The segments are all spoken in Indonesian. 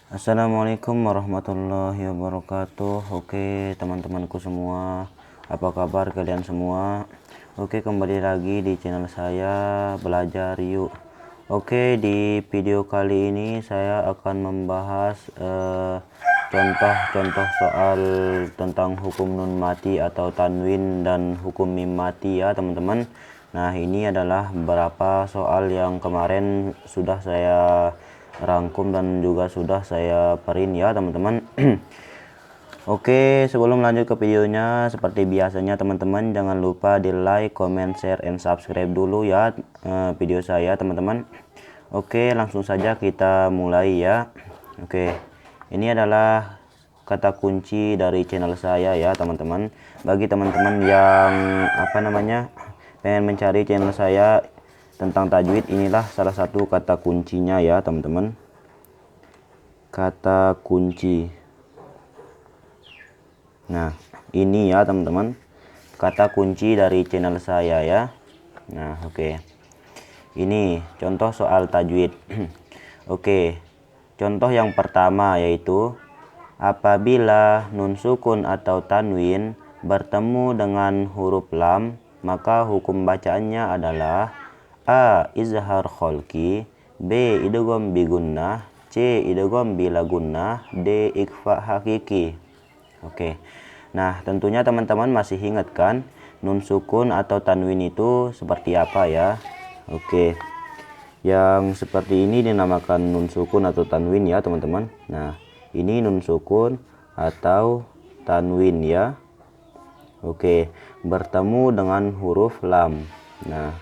Assalamualaikum warahmatullahi wabarakatuh. Oke teman-temanku semua, apa kabar kalian semua? Oke, kembali lagi di channel saya Belajar Yuk. Oke, di video kali ini saya akan membahas contoh-contoh soal tentang hukum nun mati atau tanwin dan hukum mim mati ya teman-teman. Nah, ini adalah beberapa soal yang kemarin sudah saya rangkum dan juga sudah saya print ya teman-teman. Oke, sebelum lanjut ke videonya, seperti biasanya teman-teman jangan lupa di like, comment, share, and subscribe dulu ya video saya teman-teman. Oke, langsung saja kita mulai ya. Oke, ini adalah kata kunci dari channel saya ya teman-teman. Bagi teman-teman yang pengen mencari channel saya tentang tajwid, inilah salah satu kata kuncinya ya teman-teman. Kata kunci. Nah, ini ya teman-teman, kata kunci dari channel saya ya. Nah, oke. Ini contoh soal tajwid. Oke, contoh yang pertama yaitu apabila nun sukun atau tanwin bertemu dengan huruf lam, maka hukum bacaannya adalah A. Izhar kholqi, B. Idgham bi gunnah, C. Idgham bila gunnah, D. Ikhfa hakiki. Oke. Nah, tentunya teman-teman masih ingat kan nun sukun atau tanwin itu seperti apa ya? Oke. Yang seperti ini dinamakan nun sukun atau tanwin ya teman-teman. Nah, ini nun sukun atau tanwin ya. Oke, bertemu dengan huruf lam. Nah,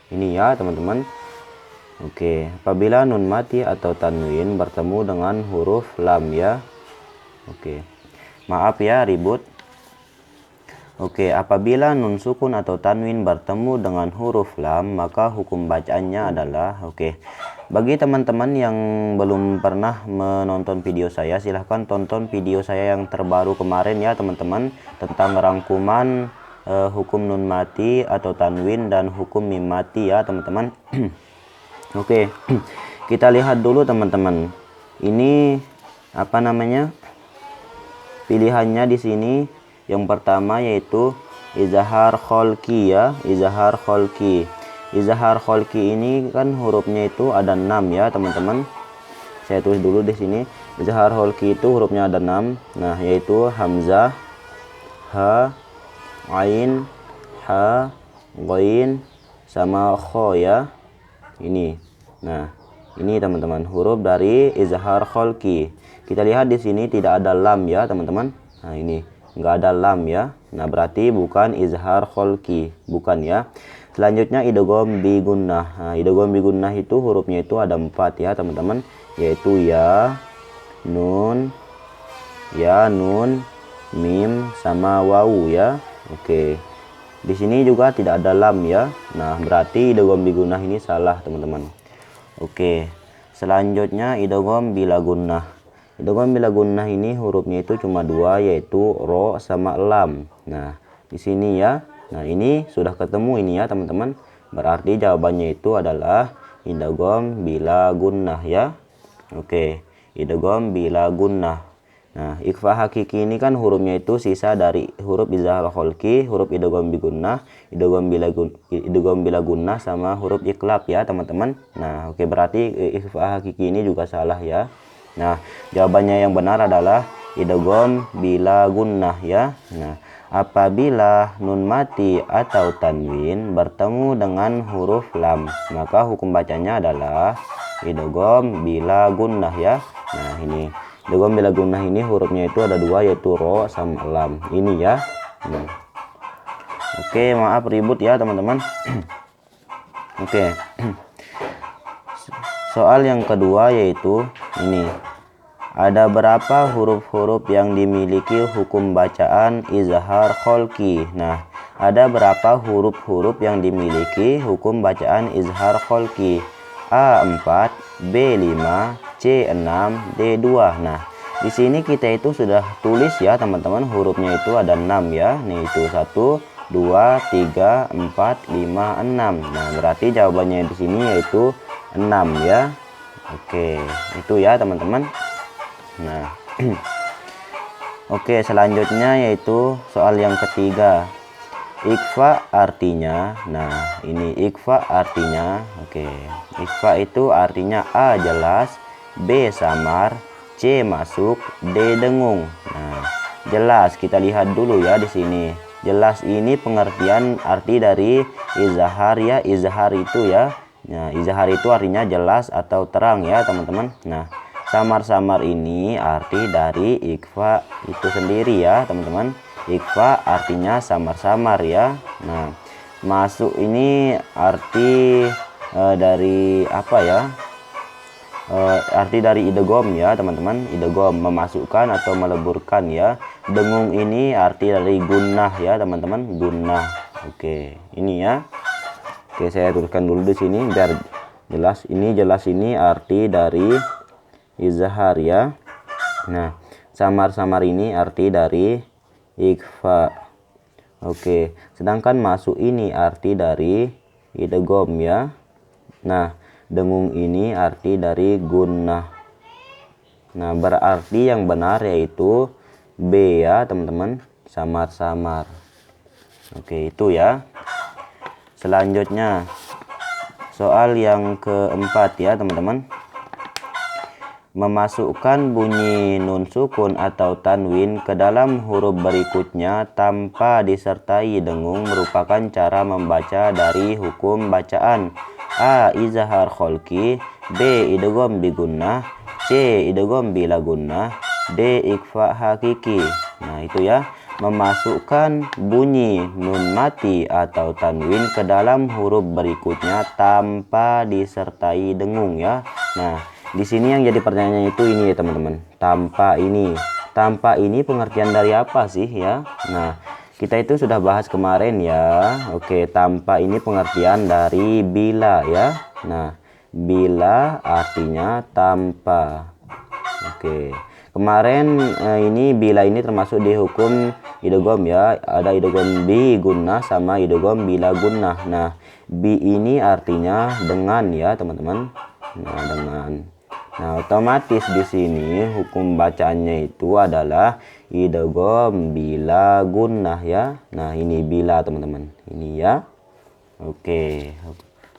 ini ya teman-teman. Oke, apabila nun mati atau tanwin bertemu dengan huruf lam ya. Oke, maaf ya ribut. Oke, apabila nun sukun atau tanwin bertemu dengan huruf lam, maka hukum bacaannya adalah, bagi teman-teman yang belum pernah menonton video saya, silahkan tonton video saya yang terbaru kemarin ya teman-teman, tentang rangkuman hukum nun mati atau tanwin dan hukum mim mati ya teman-teman. Oke, kita lihat dulu teman-teman. Ini pilihannya di sini. Yang pertama yaitu izhar kholqi ya, izhar kholqi. Izhar kholqi ini kan hurufnya itu ada 6 ya teman-teman. Saya tulis dulu di sini. Izhar kholqi itu hurufnya ada 6. Nah, yaitu hamzah, ha, ain, ha, ghain, sama kho ya. Ini. Nah, ini teman-teman huruf dari izhar kholqi. Kita lihat di sini tidak ada lam ya teman-teman. Nah, ini enggak ada lam ya. Nah, berarti bukan izhar kholqi, bukan ya. Selanjutnya idgham bi gunnah. Nah, idgham bi gunnah itu hurufnya itu ada 4 ya teman-teman, yaitu ya, nun, mim, sama wawu ya. Oke. Di sini juga tidak ada lam ya. Nah, berarti idgham bi gunnah ini salah teman-teman. Oke. Selanjutnya idgham bila gunnah. Idgham bila gunnah ini hurufnya itu cuma 2, yaitu ro sama lam. Nah, di sini ya. Nah, ini sudah ketemu ini ya teman-teman. Berarti jawabannya itu adalah idgham bila gunnah ya. Oke, idgham bila gunnah. Nah, ikhfa hakiki ini kan hurufnya itu sisa dari huruf izhar kholqi, huruf idgham bi gunnah, idgham bila gunnah, sama huruf iqlab ya teman-teman. Nah, berarti ikhfa hakiki ini juga salah ya. Nah, jawabannya yang benar adalah idgham bila gunnah ya. Nah, apabila nun mati atau tanwin bertemu dengan huruf lam, maka hukum bacanya adalah idgham bila gunnah ya. Nah, ini idgham bila gunnah ini hurufnya itu ada 2, yaitu ro sama lam. Ini ya. Oke, maaf ribut ya teman-teman. Oke. Soal yang kedua yaitu ini. Ada berapa huruf-huruf yang dimiliki hukum bacaan izhar kholqi? Nah, ada berapa huruf-huruf yang dimiliki hukum bacaan izhar kholqi? A 4, B 5, C 6, D 2. Nah, di sini kita itu sudah tulis ya teman-teman, hurufnya itu ada 6 ya. Nih itu 1, 2, 3, 4, 5, 6. Nah, berarti jawabannya di sini yaitu 6 ya. Oke, itu ya teman-teman. Nah, oke, selanjutnya yaitu soal yang ketiga. Ikhfa artinya, nah ini ikhfa artinya, oke. Ikhfa itu artinya A jelas, B samar, C masuk, D dengung. Nah, jelas kita lihat dulu ya di sini. Jelas ini pengertian arti dari izhar ya. Izhar itu ya. Nah, izhar itu artinya jelas atau terang ya, teman-teman. Nah, samar-samar ini arti dari ikhfa itu sendiri ya, teman-teman. Ikhfa artinya samar-samar ya. Nah, masuk ini arti dari apa ya? Arti dari idgham ya, teman-teman. Idgham memasukkan atau meleburkan ya. Dengung ini arti dari gunnah ya, teman-teman. Gunnah. Oke, ini ya. Oke, saya tuliskan dulu di sini biar jelas. Ini arti dari izhar ya. Nah, samar-samar ini arti dari ikhfa. Oke, sedangkan masuk ini arti dari idgham ya. Nah, dengung ini arti dari gunnah. Nah, berarti yang benar yaitu B ya, teman-teman. Samar-samar. Oke, itu ya. Selanjutnya soal yang keempat ya, teman-teman. Memasukkan bunyi nun sukun atau tanwin ke dalam huruf berikutnya tanpa disertai dengung merupakan cara membaca dari hukum bacaan. A. Izhar kholqi, B. Idgham bi gunnah, C. Idgham bila gunnah, D. Ikhfa hakiki. Nah, itu ya. Memasukkan bunyi nun mati atau tanwin ke dalam huruf berikutnya tanpa disertai dengung ya. Nah, di sini yang jadi pertanyaan itu ini ya, teman-teman. Tanpa ini. Tanpa ini pengertian dari apa sih ya? Nah, kita itu sudah bahas kemarin ya. Oke, tanpa ini pengertian dari bila ya. Nah, bila artinya tanpa. Oke. Kemarin ini bila ini termasuk di hukum idgham ya. Ada idgham bi gunnah sama idgham bila gunnah. Nah, bi ini artinya dengan ya, teman-teman. Nah, dengan. Nah, otomatis di sini hukum bacaannya itu adalah idgham bila gunnah ya. Nah, ini bila, teman-teman. Ini ya. Oke.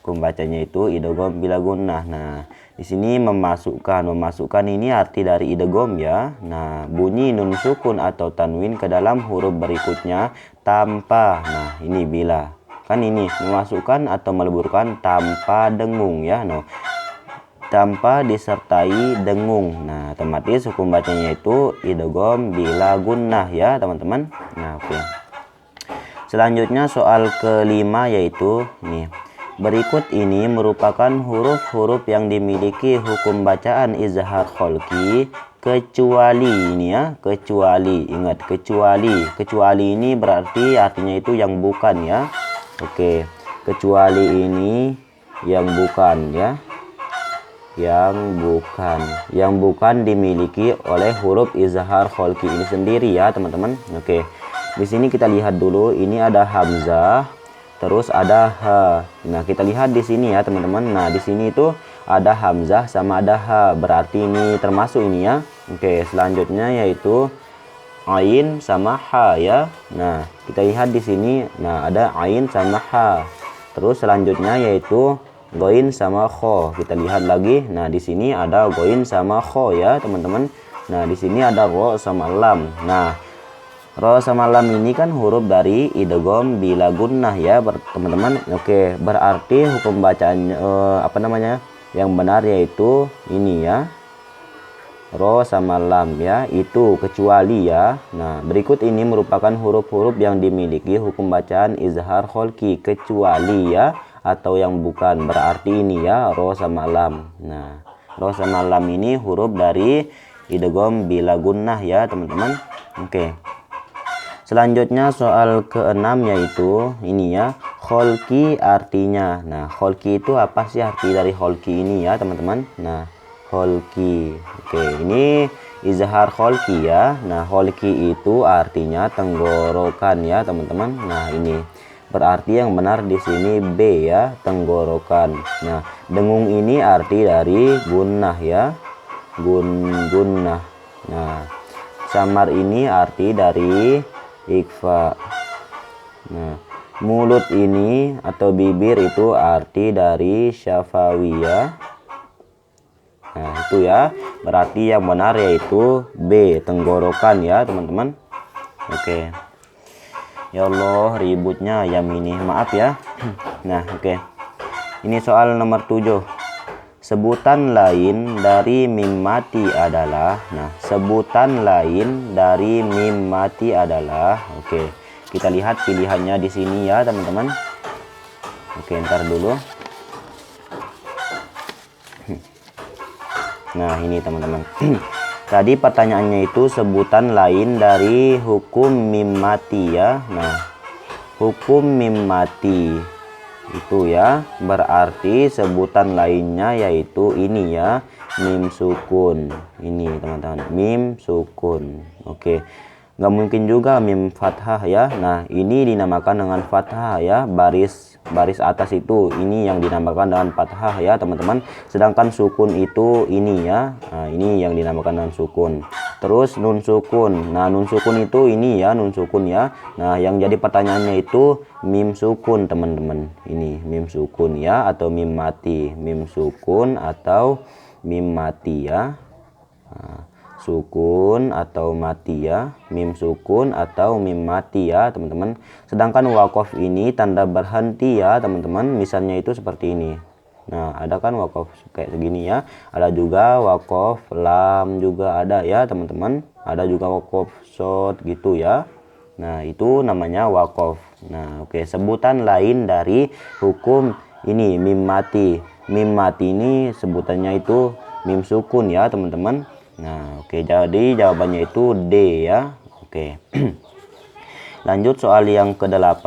Hukum bacanya itu idgham bila gunnah. Nah, di sini memasukkan ini arti dari idgham ya. Nah, bunyi nun sukun atau tanwin ke dalam huruf berikutnya tanpa. Nah, ini bila. Kan ini memasukkan atau meleburkan tanpa dengung ya. Nah, tanpa disertai dengung. Nah, otomatis hukum bacanya itu idgham bila gunnah ya, teman-teman. Nah, oke. Selanjutnya soal kelima yaitu nih. Berikut ini merupakan huruf-huruf yang dimiliki hukum bacaan izhar kholqi kecuali ini ya, kecuali. Ingat, kecuali. Kecuali ini berarti artinya itu yang bukan ya. Oke. Kecuali ini yang bukan ya. Yang bukan dimiliki oleh huruf izhar kholqi ini sendiri ya, teman-teman. Oke. Di sini kita lihat dulu, ini ada hamzah, terus ada ha. Nah, kita lihat di sini ya, teman-teman. Nah, di sini itu ada hamzah sama ada ha, berarti ini termasuk ini ya. Oke, selanjutnya yaitu ain sama ha ya. Nah, kita lihat di sini, nah ada ain sama ha. Terus selanjutnya yaitu goin sama kho. Kita lihat lagi. Nah, di sini ada goin sama kho ya, teman-teman. Nah, di sini ada ro sama lam. Nah, ro sama lam ini kan huruf dari idgham bila gunnah ya, teman-teman. Oke, berarti hukum bacaan yang benar yaitu ini ya. Ro sama lam ya, itu kecuali ya. Nah, berikut ini merupakan huruf-huruf yang dimiliki hukum bacaan izhar kholqi kecuali ya, atau yang bukan. Berarti ini ya, ro sama lam. Nah, ro sama lam ini huruf dari idgham bila gunnah ya, teman-teman. Oke. Selanjutnya soal keenam yaitu ini ya, kholqi artinya. Nah, kholqi itu apa sih arti dari kholqi ini ya, teman-teman? Nah, kholqi. Oke, ini izhar kholqi ya. Nah, kholqi itu artinya tenggorokan ya, teman-teman. Nah, ini berarti yang benar di sini B ya, tenggorokan. Nah, dengung ini arti dari gunnah ya. Gunnah. Nah, samar ini arti dari ikhfa. Nah, mulut ini atau bibir itu arti dari syafawiyah. Nah, itu ya. Berarti yang benar yaitu B, tenggorokan ya, teman-teman. Oke. Ya Allah, ributnya ayam ini. Maaf ya. Nah, oke. Ini soal nomor 7. Sebutan lain dari mim mati adalah. Nah, sebutan lain dari mim mati adalah. Oke. Kita lihat pilihannya di sini ya, teman-teman. Oke, ntar dulu. Nah, ini teman-teman. Tadi pertanyaannya itu sebutan lain dari hukum mim mati ya. Nah, hukum mim mati itu ya berarti sebutan lainnya yaitu ini ya, mim sukun. Ini teman-teman, mim sukun. Oke. Nggak mungkin juga mim fathah ya. Nah, ini dinamakan dengan fathah ya, baris atas itu ini yang dinamakan dengan fathah ya, teman-teman. Sedangkan sukun itu ini ya. Nah, ini yang dinamakan dengan sukun. Terus nun sukun. Nah, nun sukun itu ini ya, nun sukun ya. Nah, yang jadi pertanyaannya itu mim sukun, teman-teman. Ini mim sukun ya atau mim mati. Mim sukun atau mim mati ya. Nah, sukun atau mati ya, mim sukun atau mim mati ya, teman-teman. Sedangkan wakof ini tanda berhenti ya, teman-teman. Misalnya itu seperti ini. Nah, ada kan wakof kayak segini ya. Ada juga wakof lam juga ada ya, teman-teman. Ada juga wakof short gitu ya. Nah, itu namanya wakof. Nah, oke. Sebutan lain dari hukum ini mim mati. Mim mati ini sebutannya itu mim sukun ya, teman-teman. Nah, oke. Jadi jawabannya itu D ya. Oke. Lanjut soal yang ke-8.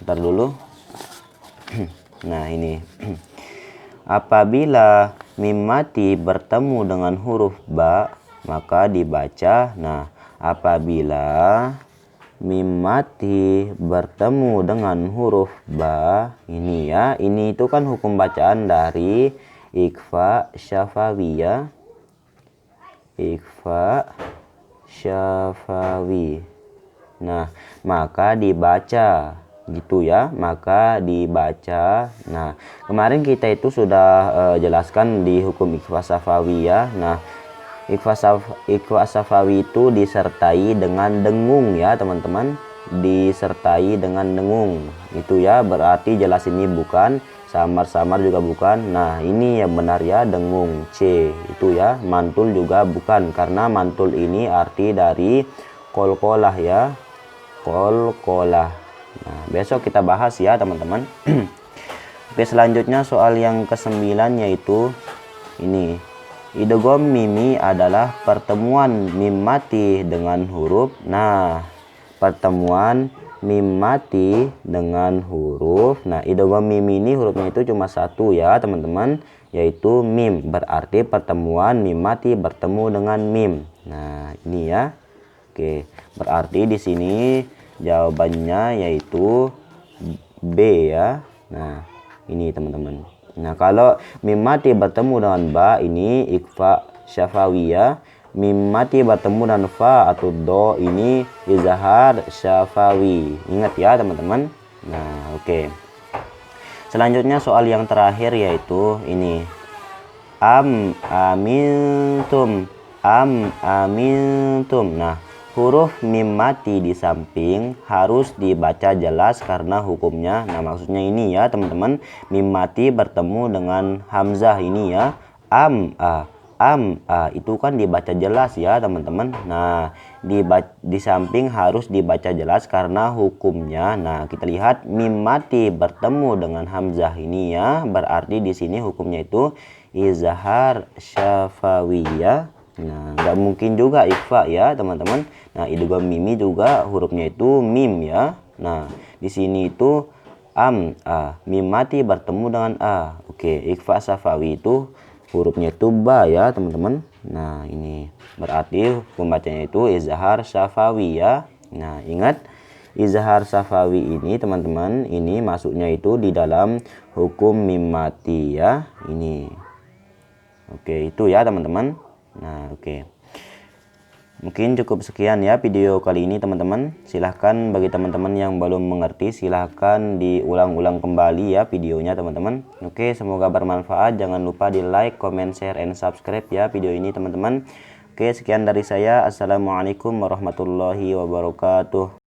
Bentar dulu. Nah, ini. Apabila mim mati bertemu dengan huruf ba, maka dibaca. Nah, apabila mim mati bertemu dengan huruf ba, ini ya. Ini itu kan hukum bacaan dari ikhfa syafawiyah. Ikhfa syafawi. Nah, maka dibaca gitu ya, maka dibaca. Nah, kemarin kita itu sudah jelaskan di hukum ikhfa syafawi ya. Nah, ikhfa syafawi itu disertai dengan dengung ya, teman-teman. Disertai dengan dengung. Itu ya, berarti jelas ini bukan samar-samar juga bukan. Nah, ini yang benar ya, dengung C itu ya. Mantul juga bukan, karena mantul ini arti dari kolkolah ya, kolkolah. Nah, besok kita bahas ya, teman-teman. Oke, selanjutnya soal yang ke-9 yaitu ini. Idgham mimi adalah pertemuan mim mati dengan huruf. Nah, pertemuan mim mati dengan huruf. Nah, idgham mim ini hurufnya itu cuma satu ya, teman-teman, yaitu mim. Berarti pertemuan mim mati bertemu dengan mim. Nah, ini ya. Oke, berarti di sini jawabannya yaitu B ya. Nah, ini teman-teman. Nah, kalau mim mati bertemu dengan ba, ini ikhfa syafawiyah. Mim mati bertemu dengan fa atau do, ini izhar syafawi. Ingat ya, teman-teman. Nah, oke. Selanjutnya soal yang terakhir yaitu ini. Am amintum. Am amintum. Nah, huruf mim mati di samping harus dibaca jelas karena hukumnya. Nah, maksudnya ini ya, teman-teman. Mim mati bertemu dengan hamzah ini ya. Am itu kan dibaca jelas ya, teman-teman. Nah, di samping harus dibaca jelas karena hukumnya. Nah, kita lihat mim mati bertemu dengan hamzah ini ya, berarti di sini hukumnya itu izhar syafawiyah. Nah, nggak mungkin juga ikhfa ya, teman-teman. Nah, idgham mimi juga hurufnya itu mim ya. Nah, di sini itu mim mati bertemu dengan a. Oke, ikhfa syafawi itu hurufnya itu ba ya, teman-teman. Nah, ini berarti pembacanya itu izhar syafawi ya. Nah, ingat izhar syafawi ini, teman-teman, ini masuknya itu di dalam hukum mim mati ya. Ini. Oke, itu ya, teman-teman. Nah, oke. Mungkin cukup sekian ya video kali ini teman-teman. Silahkan bagi teman-teman yang belum mengerti, silahkan diulang-ulang kembali ya videonya teman-teman. Oke, semoga bermanfaat. Jangan lupa di like, comment, share, and subscribe ya video ini teman-teman. Oke, sekian dari saya. Assalamualaikum warahmatullahi wabarakatuh.